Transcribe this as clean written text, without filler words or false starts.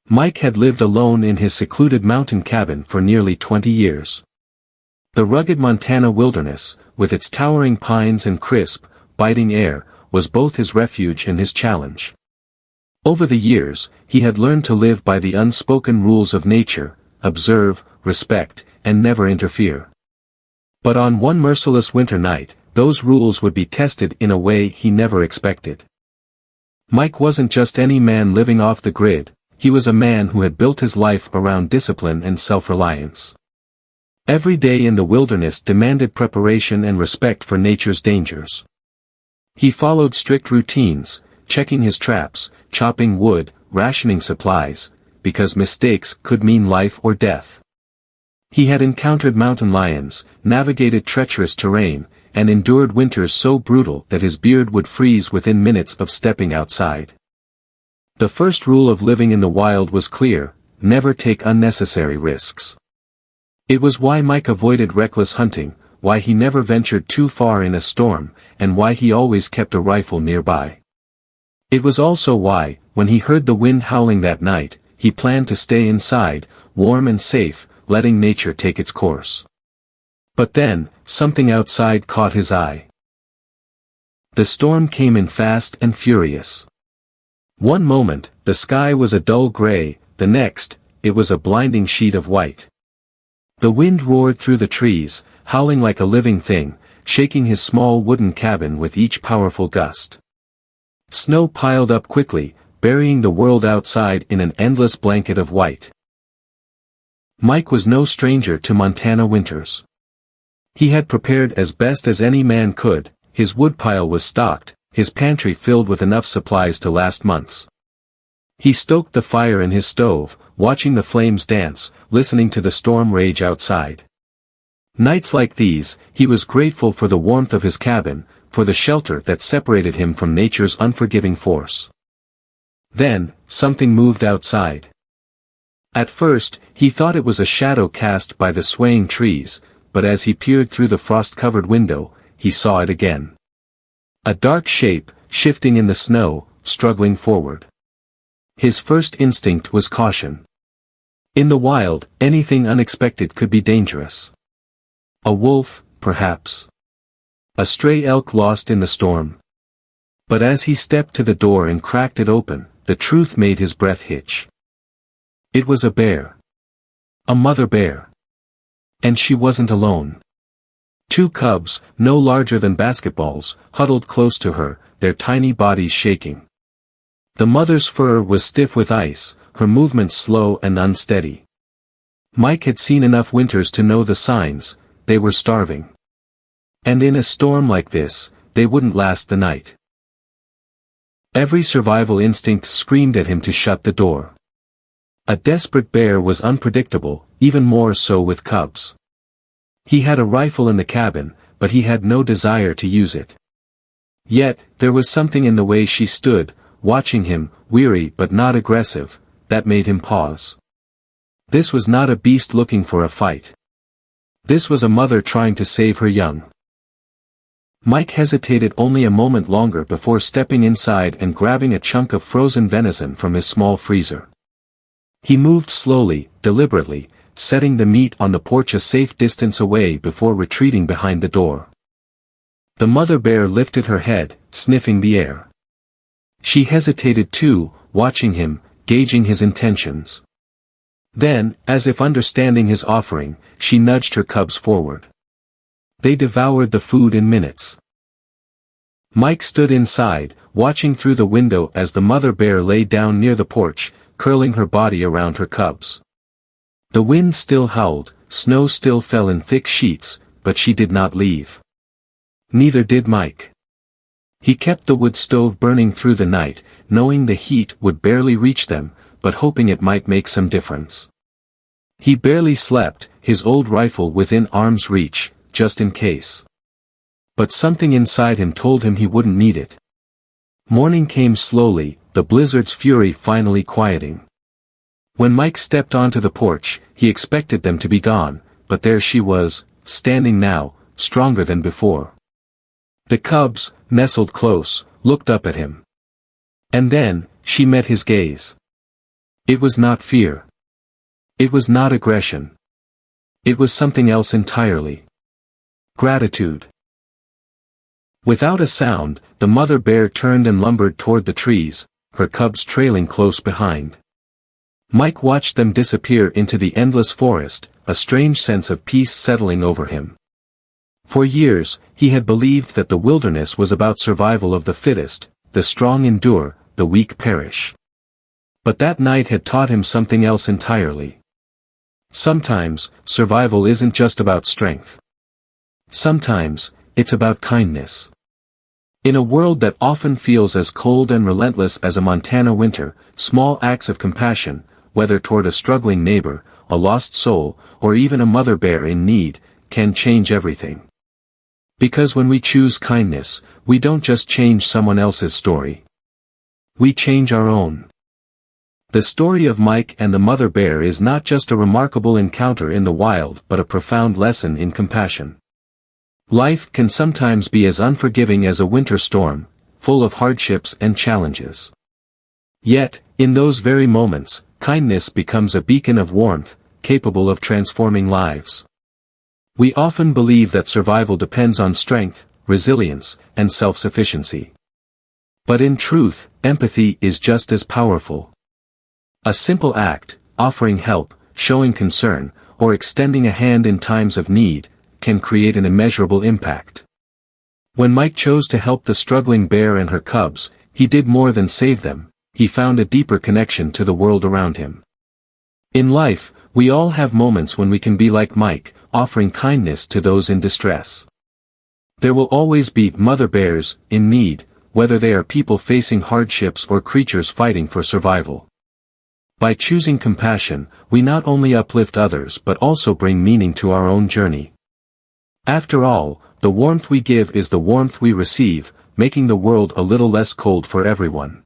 Mike had lived alone in his secluded mountain cabin for nearly 20 years. The rugged Montana wilderness, with its towering pines and crisp, biting air, was both his refuge and his challenge. Over the years, he had learned to live by the unspoken rules of nature: observe, respect, and never interfere. But on one merciless winter night, those rules would be tested in a way he never expected. Mike wasn't just any man living off the grid, he was a man who had built his life around discipline and self-reliance. Every day in the wilderness demanded preparation and respect for nature's dangers. He followed strict routines, checking his traps, chopping wood, rationing supplies, because mistakes could mean life or death. He had encountered mountain lions, navigated treacherous terrain, and endured winters so brutal that his beard would freeze within minutes of stepping outside. The first rule of living in the wild was clear: never take unnecessary risks. It was why Mike avoided reckless hunting, why he never ventured too far in a storm, and why he always kept a rifle nearby. It was also why, when he heard the wind howling that night, he planned to stay inside, warm and safe, letting nature take its course. But then, something outside caught his eye. The storm came in fast and furious. One moment, the sky was a dull gray, the next, it was a blinding sheet of white. The wind roared through the trees, howling like a living thing, shaking his small wooden cabin with each powerful gust. Snow piled up quickly, burying the world outside in an endless blanket of white. Mike was no stranger to Montana winters. He had prepared as best as any man could, his woodpile was stocked, his pantry filled with enough supplies to last months. He stoked the fire in his stove, watching the flames dance, listening to the storm rage outside. Nights like these, he was grateful for the warmth of his cabin, for the shelter that separated him from nature's unforgiving force. Then, something moved outside. At first, he thought it was a shadow cast by the swaying trees, but as he peered through the frost-covered window, he saw it again. A dark shape, shifting in the snow, struggling forward. His first instinct was caution. In the wild, anything unexpected could be dangerous. A wolf, perhaps. A stray elk lost in the storm. But as he stepped to the door and cracked it open, the truth made his breath hitch. It was a bear. A mother bear. And she wasn't alone. Two cubs, no larger than basketballs, huddled close to her, their tiny bodies shaking. The mother's fur was stiff with ice, her movements slow and unsteady. Mike had seen enough winters to know the signs: they were starving. And in a storm like this, they wouldn't last the night. Every survival instinct screamed at him to shut the door. A desperate bear was unpredictable, even more so with cubs. He had a rifle in the cabin, but he had no desire to use it. Yet, there was something in the way she stood, watching him, weary but not aggressive, that made him pause. This was not a beast looking for a fight. This was a mother trying to save her young. Mike hesitated only a moment longer before stepping inside and grabbing a chunk of frozen venison from his small freezer. He moved slowly, deliberately, setting the meat on the porch a safe distance away before retreating behind the door. The mother bear lifted her head, sniffing the air. She hesitated too, watching him, gauging his intentions. Then, as if understanding his offering, she nudged her cubs forward. They devoured the food in minutes. Mike stood inside, watching through the window as the mother bear lay down near the porch, curling her body around her cubs. The wind still howled, snow still fell in thick sheets, but she did not leave. Neither did Mike. He kept the wood stove burning through the night, knowing the heat would barely reach them, but hoping it might make some difference. He barely slept, his old rifle within arm's reach, just in case. But something inside him told him he wouldn't need it. Morning came slowly, the blizzard's fury finally quieting. When Mike stepped onto the porch, he expected them to be gone, but there she was, standing now, stronger than before. The cubs, nestled close, looked up at him. And then, she met his gaze. It was not fear. It was not aggression. It was something else entirely. Gratitude. Without a sound, the mother bear turned and lumbered toward the trees, her cubs trailing close behind. Mike watched them disappear into the endless forest, a strange sense of peace settling over him. For years, he had believed that the wilderness was about survival of the fittest, the strong endure, the weak perish. But that night had taught him something else entirely. Sometimes, survival isn't just about strength. Sometimes, it's about kindness. In a world that often feels as cold and relentless as a Montana winter, small acts of compassion, whether toward a struggling neighbor, a lost soul, or even a mother bear in need, can change everything. Because when we choose kindness, we don't just change someone else's story. We change our own. The story of Mike and the mother bear is not just a remarkable encounter in the wild but a profound lesson in compassion. Life can sometimes be as unforgiving as a winter storm, full of hardships and challenges. Yet, in those very moments, kindness becomes a beacon of warmth, capable of transforming lives. We often believe that survival depends on strength, resilience, and self-sufficiency. But in truth, empathy is just as powerful. A simple act, offering help, showing concern, or extending a hand in times of need, can create an immeasurable impact. When Mike chose to help the struggling bear and her cubs, he did more than save them, he found a deeper connection to the world around him. In life, we all have moments when we can be like Mike, offering kindness to those in distress. There will always be mother bears in need, whether they are people facing hardships or creatures fighting for survival. By choosing compassion, we not only uplift others but also bring meaning to our own journey. After all, the warmth we give is the warmth we receive, making the world a little less cold for everyone.